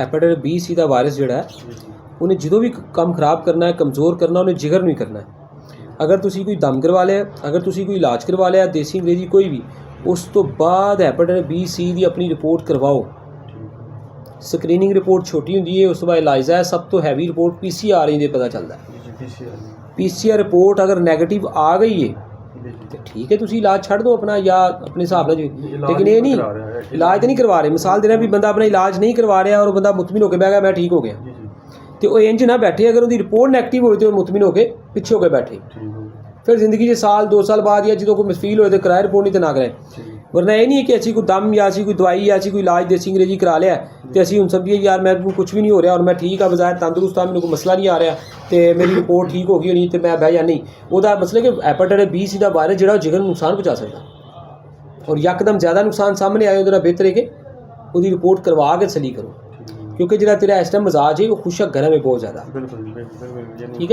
ਹੈਪੇटाइटिस B C का virus जोड़ा है उन्हें जो भी काम खराब करना है, कमज़ोर करना, उन्हें जिगर नहीं करना है। अगर तुसी कोई दम करवा लिया, अगर तुसी कोई इलाज करवा लिया देसी अंग्रेजी कोई भी, उस तो बाद हैपेटाइटिस बी सी की अपनी रिपोर्ट करवाओ। स्क्रीनिंग रिपोर्ट छोटी होंगी है, उस तो बाद इलाज है। सब तो हैवी रिपोर्ट PCR ही पता चलता है। PCR रिपोर्ट अगर नैगेटिव आ गई है तो ठीक है, तुसी इलाज छड़ दो अपना या अपने हिसाब से। लेकिन ये नहीं, इलाज तो नहीं करवा रहे। मिसाल देना भी बंदा अपना इलाज नहीं करवा रहा और बंदा मुतमिन होकर बह गया मैं ठीक हो गया, तो इंज ना बैठे। अगर उसकी रिपोर्ट नैगेटिव हो तो मुतमिन होकर पिछे होकर बैठे, फिर जिंदगी के साल 2 साल बाद या जो कोई फील होए तो कराए रिपोर्ट, नहीं तो ना कराए। वरना ये नहीं है कि असी कोई दम या असी कोई दवाई या असी कोई इलाज देसी अंग्रेजी करा लिया तो असी हूँ समझिए यार मैं कुछ भी नहीं हो रहा और मैं ठीक हाँ बजाय तंदुरुस्त हाँ, मैंने कोई मसला नहीं आ रहा तो मेरी रिपोर्ट ठीक हो गई होनी तो मैं बह जा। नहीं, वह मसला कि हैपेटाइटिस बी सी का वायरस जो जिगर को नुकसान पहुँचा सकता और यकदम ज़्यादा नुकसान सामने आए तो बेहतर है कि उसकी रिपोर्ट करवा के तसली करो, क्योंकि जो तेरा इस टाइम मजाज है वो खुशक गर्म है बहुत ज़्यादा। ठीक है।